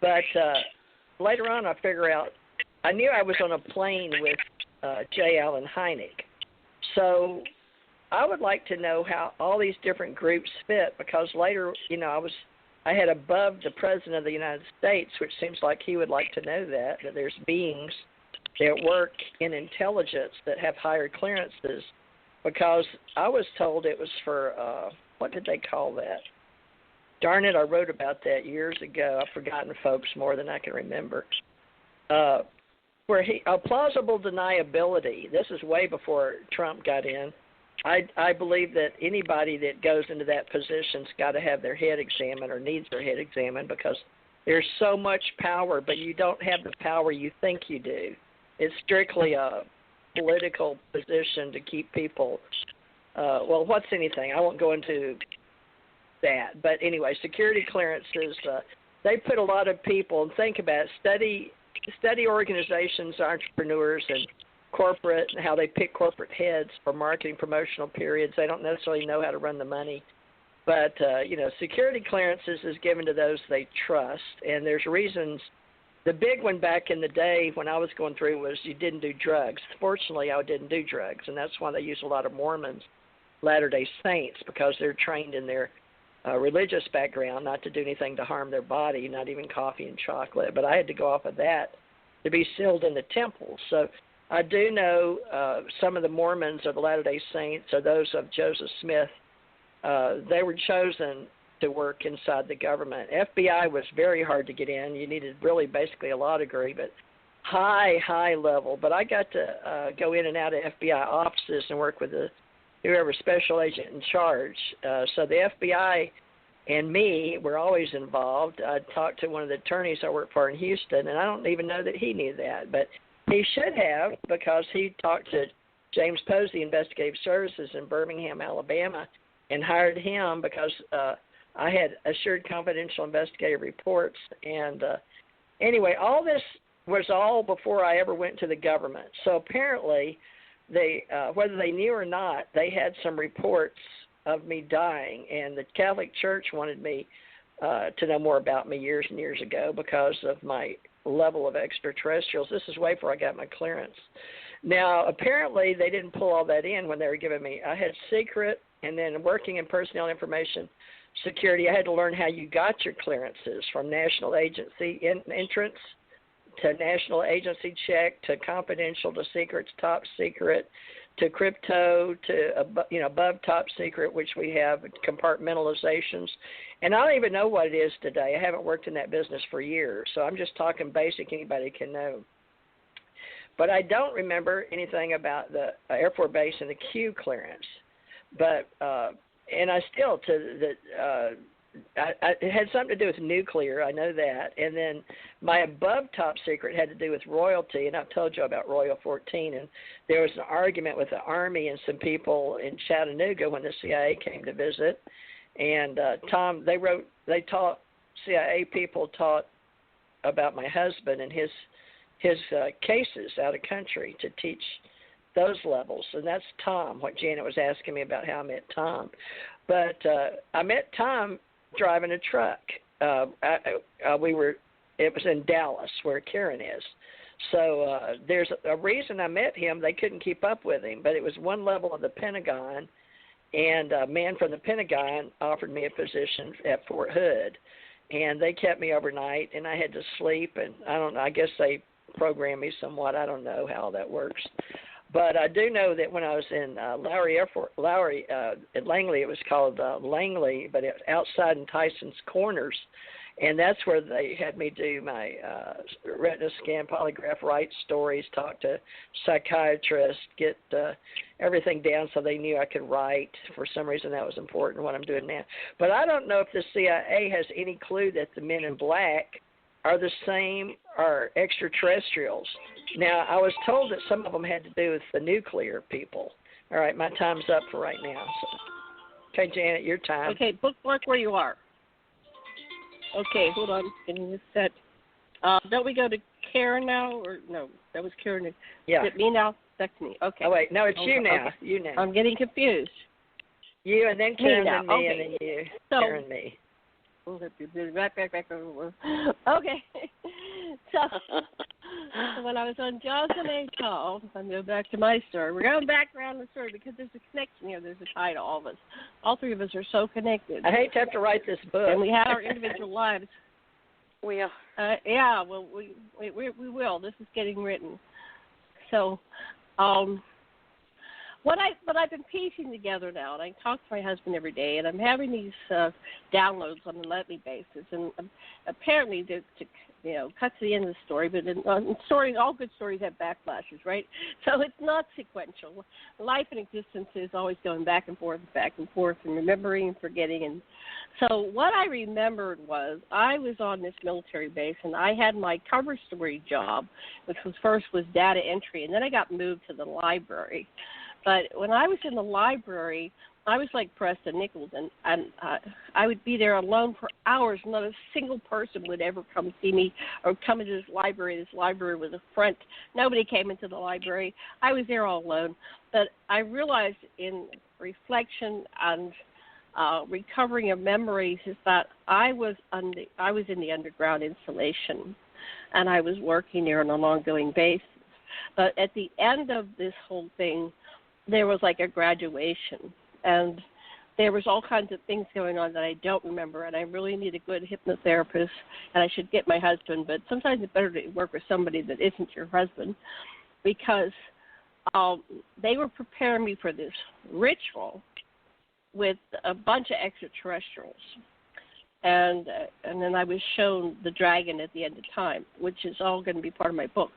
But later on, I figure out, I knew I was on a plane with J. Allen Hynek. So I would like to know how all these different groups fit, because later, I had above the President of the United States, which seems like he would like to know that there's beings that work in intelligence that have higher clearances, because I was told it was for, what did they call that? Darn it, I wrote about that years ago. I've forgotten, folks, more than I can remember. A plausible deniability. This is way before Trump got in. I believe that anybody that goes into that position's got to have their head examined or needs their head examined, because there's so much power, but you don't have the power you think you do. It's strictly a political position to keep people, what's anything? I won't go into that. But anyway, security clearances, they put a lot of people, and think about it, study organizations, entrepreneurs, and corporate, and how they pick corporate heads for marketing promotional periods. They don't necessarily know how to run the money. But, security clearances is given to those they trust, and there's reasons. The big one back in the day when I was going through was you didn't do drugs. Fortunately, I didn't do drugs, and that's why they use a lot of Mormons, Latter-day Saints, because they're trained in their religious background not to do anything to harm their body, not even coffee and chocolate. But I had to go off of that to be sealed in the temple. So I do know some of the Mormons or the Latter-day Saints or those of Joseph Smith, they were chosen to work inside the government. FBI was very hard to get in. You needed really basically a law degree, but high level. But I got to go in and out of FBI offices and work with whoever special agent in charge. So the FBI and me were always involved. I talked to one of the attorneys I worked for in Houston, and I don't even know that he knew that, but he should have, because he talked to James Posey, Investigative Services in Birmingham, Alabama, and hired him because I had assured confidential investigative reports. And anyway, all this was all before I ever went to the government. So apparently, they, whether they knew or not, they had some reports of me dying, and the Catholic Church wanted me to know more about me years and years ago because of my level of extraterrestrials. This is way before I got my clearance. Now, apparently, they didn't pull all that in when they were giving me. I had secret, and then working in personnel information security, I had to learn how you got your clearances, from national agency entrance to national agency check to confidential to secrets, top secret to crypto to above top secret, which we have compartmentalizations. And I don't even know what it is today. I haven't worked in that business for years, so I'm just talking basic anybody can know. But I don't remember anything about the Air Force Base and the Q clearance. But and I still it had something to do with nuclear, I know that. And then my above top secret had to do with royalty, and I've told you about Royal 14. And there was an argument with the Army and some people in Chattanooga when the CIA came to visit. And CIA people taught about my husband and his cases out of country to teach those levels. And that's Tom, what Janet was asking me about how I met Tom. But I met Tom driving a truck. It was in Dallas where Karen is. So there's a reason I met him. They couldn't keep up with him, but it was one level of the Pentagon, and a man from the Pentagon offered me a position at Fort Hood, and they kept me overnight, and I had to sleep, and I don't know, I guess they programmed me somewhat. I don't know how that works. But I do know that when I was in at Langley, it was called Langley, but it was outside in Tyson's Corners, and that's where they had me do my retina scan, polygraph, write stories, talk to psychiatrists, get everything down so they knew I could write. For some reason, that was important, what I'm doing now. But I don't know if the CIA has any clue that the men in black are the same or extraterrestrials. Now, I was told that some of them had to do with the nuclear people. All right, my time's up for right now. So. Okay, Janet, your time. Okay, bookmark where you are. Okay, hold on. Getting this set. Don't we go to Karen now? Or no, that was Karen. Yeah. Is it me now? That's me. Okay. Oh, wait. No, it's you now. Okay. You now. I'm getting confused. You and then Karen me and me okay. and then you. So, Karen and me. Okay. So when I was on Johnson A. Tall, I'm going back to my story. We're going back around the story because there's a connection here. There's a tie to all of us. All three of us are so connected. I hate to have to write this book. And we have our individual lives. We are. Yeah, well, we will. This is getting written. So, what I've been piecing together now, and I talk to my husband every day, and I'm having these downloads on a nightly basis, and apparently to cut to the end of the story, but in stories, all good stories have backflashes, right? So it's not sequential. Life and existence is always going back and forth, and remembering and forgetting. And so what I remembered was I was on this military base, and I had my cover story job, which was data entry, and then I got moved to the library. But when I was in the library, I was like Preston Nickell, and I would be there alone for hours. Not a single person would ever come see me or come into this library. This library was a front. Nobody came into the library. I was there all alone. But I realized in reflection and recovering of memories is that I was in the underground installation, and I was working there on an ongoing basis. But at the end of this whole thing, there was like a graduation, and there was all kinds of things going on that I don't remember, and I really need a good hypnotherapist, and I should get my husband, but sometimes it's better to work with somebody that isn't your husband, because they were preparing me for this ritual with a bunch of extraterrestrials, and then I was shown the dragon at the end of time, which is all going to be part of my book.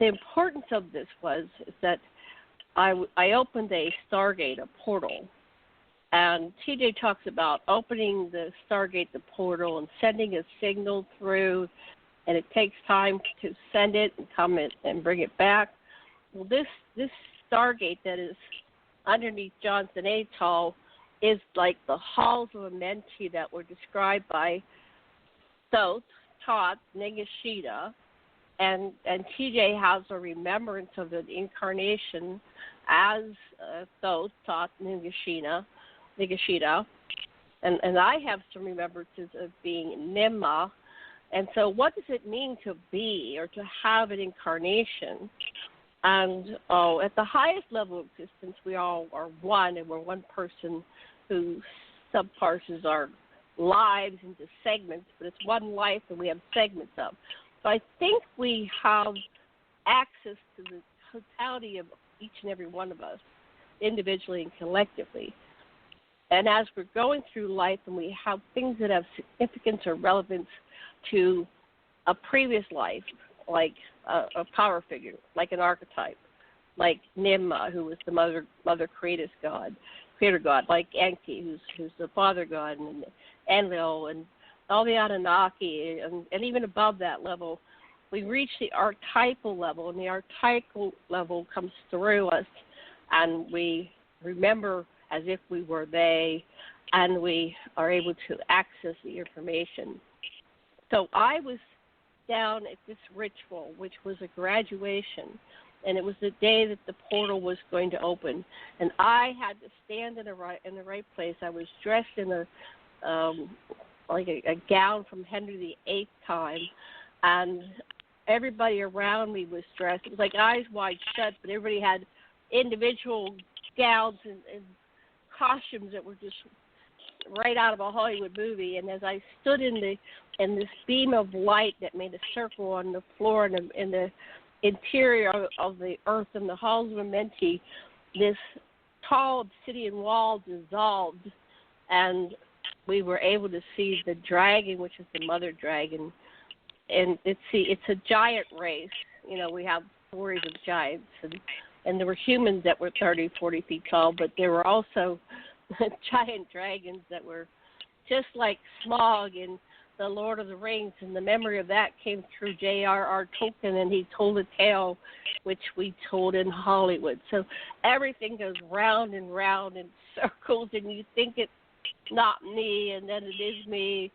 The importance of this is that I opened a Stargate, a portal, and TJ talks about opening the Stargate, the portal, and sending a signal through, and it takes time to send it and come in and bring it back. Well, this Stargate that is underneath Johnson Atoll is like the halls of Amenti that were described by Thoth, Thoth, Nagashita, and TJ has a remembrance of the incarnation as Thoth, Thoth, Nagashita, and I have some remembrances of being Nimma. And so what does it mean to be or to have an incarnation? And at the highest level of existence, we all are one, and we're one person who subparses our lives into segments, but it's one life and we have segments of. So I think we have access to the totality of each and every one of us, individually and collectively. And as we're going through life and we have things that have significance or relevance to a previous life, like a power figure, like an archetype, like Nimma, who was the mother creator god, like Enki, who's the father god, and Enlil, and all the Anunnaki, and even above that level, we reach the archetypal level, and the archetypal level comes through us, and we remember as if we were they, and we are able to access the information. So I was down at this ritual, which was a graduation, and it was the day that the portal was going to open, and I had to stand in the right place. I was dressed in a gown from Henry VIII time, and everybody around me was dressed. It was like eyes wide shut, but everybody had individual gowns and costumes that were just right out of a Hollywood movie. And as I stood in this beam of light that made a circle on the floor and in the interior of the earth and the halls of Amenti, this tall obsidian wall dissolved, and we were able to see the dragon, which is the mother dragon. And it's a giant race. You know, we have stories of giants, and there were humans that were 30, 40 feet tall, but there were also giant dragons that were just like Smaug in The Lord of the Rings, and the memory of that came through J.R.R. Tolkien, and he told a tale which we told in Hollywood. So everything goes round and round in circles, and you think it's not me, and then it is me,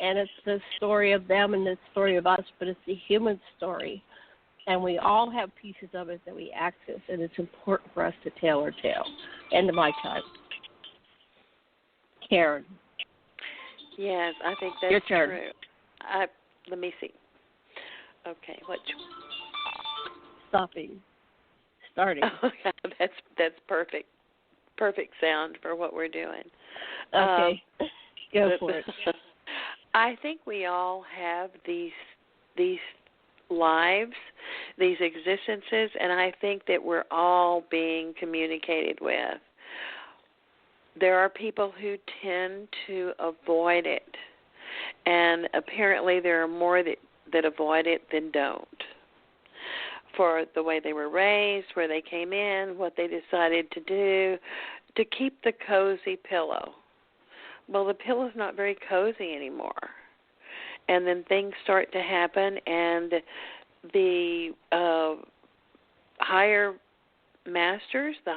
and it's the story of them and the story of us, but it's the human story. And we all have pieces of it that we access, and it's important for us to tell our tale. End of my time. Karen. Yes, I think that's Your turn. true. Let me see. Okay, Starting. Oh, that's perfect. Perfect sound for what we're doing. Okay, go for it. I think we all have these lives, these existences, and I think that we're all being communicated with. There are people who tend to avoid it, and apparently there are more that avoid it than don't. For the way they were raised, where they came in, what they decided to do, to keep the cozy pillow. Well, the pillow's not very cozy anymore. And then things start to happen, and the higher masters, the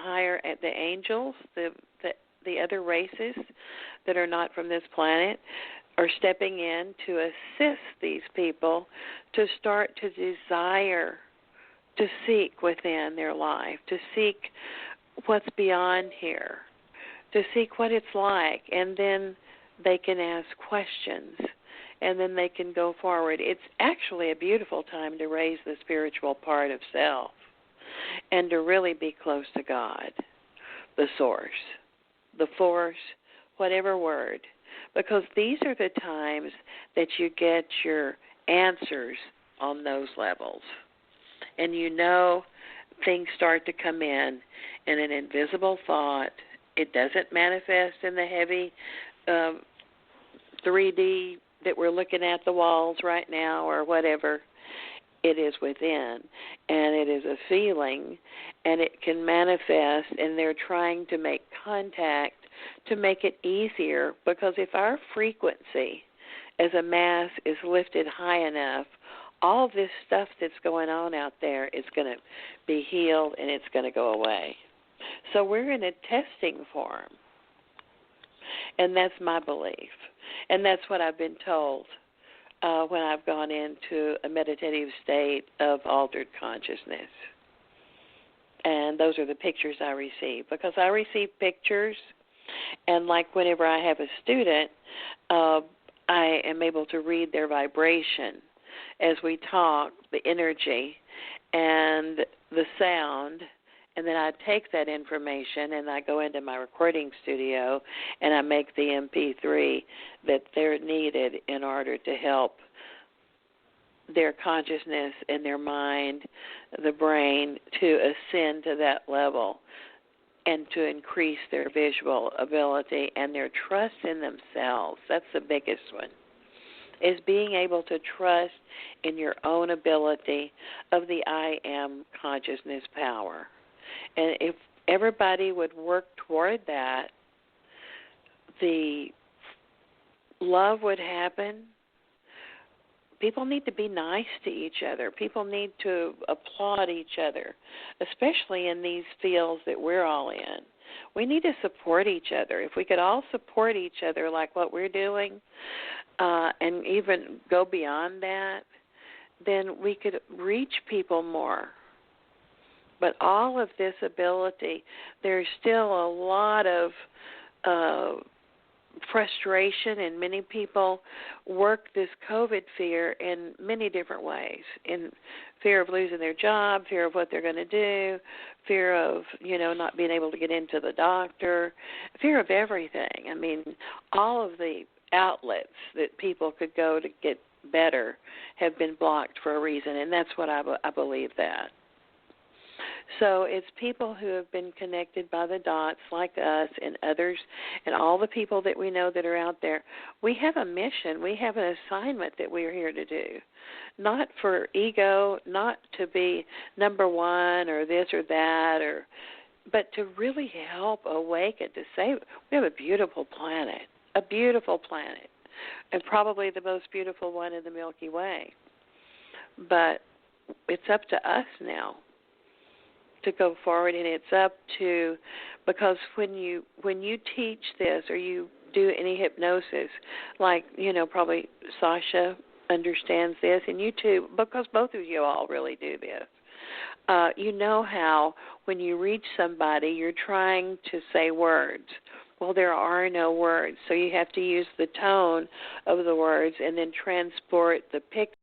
angels, the other races that are not from this planet are stepping in to assist these people to start to desire, to seek within their life, to seek what's beyond here, to seek what it's like, and then they can ask questions, and then they can go forward. It's actually a beautiful time to raise the spiritual part of self and to really be close to God, the source, the force, whatever word, because these are the times that you get your answers on those levels. And things start to come in an invisible thought. It doesn't manifest in the heavy 3D that we're looking at the walls right now or whatever. It is within, and it is a feeling, and it can manifest, and they're trying to make contact to make it easier, because if our frequency as a mass is lifted high enough, all this stuff that's going on out there is going to be healed, and it's going to go away. So we're in a testing form, and that's my belief, and that's what I've been told when I've gone into a meditative state of altered consciousness. And those are the pictures I receive, because I receive pictures, and like whenever I have a student, I am able to read their vibration as we talk, the energy and the sound, and then I take that information and I go into my recording studio and I make the MP3 that they're needed in order to help their consciousness and their mind, the brain, to ascend to that level and to increase their visual ability and their trust in themselves. That's the biggest one, is being able to trust in your own ability of the I am consciousness power. And if everybody would work toward that, the love would happen. People need to be nice to each other. People need to applaud each other, especially in these fields that we're all in. We need to support each other. If we could all support each other like what we're doing, and even go beyond that, then we could reach people more. But all of this ability, there's still a lot of frustration, and many people work this COVID fear in many different ways, in fear of losing their job, fear of what they're going to do, fear of, not being able to get into the doctor, fear of everything. I mean, all of the outlets that people could go to get better have been blocked for a reason, and that's what I believe that. So it's people who have been connected by the dots like us and others and all the people that we know that are out there. We have a mission. We have an assignment that we are here to do, not for ego, not to be number one or this or that, but to really help awaken, to say we have a beautiful planet, and probably the most beautiful one in the Milky Way. But it's up to us now to go forward, and it's up to, because when you teach this or you do any hypnosis, like, probably Sasha understands this, and you too, because both of you all really do this. You know how when you reach somebody, you're trying to say words, Well, there are no words, so you have to use the tone of the words and then transport the picture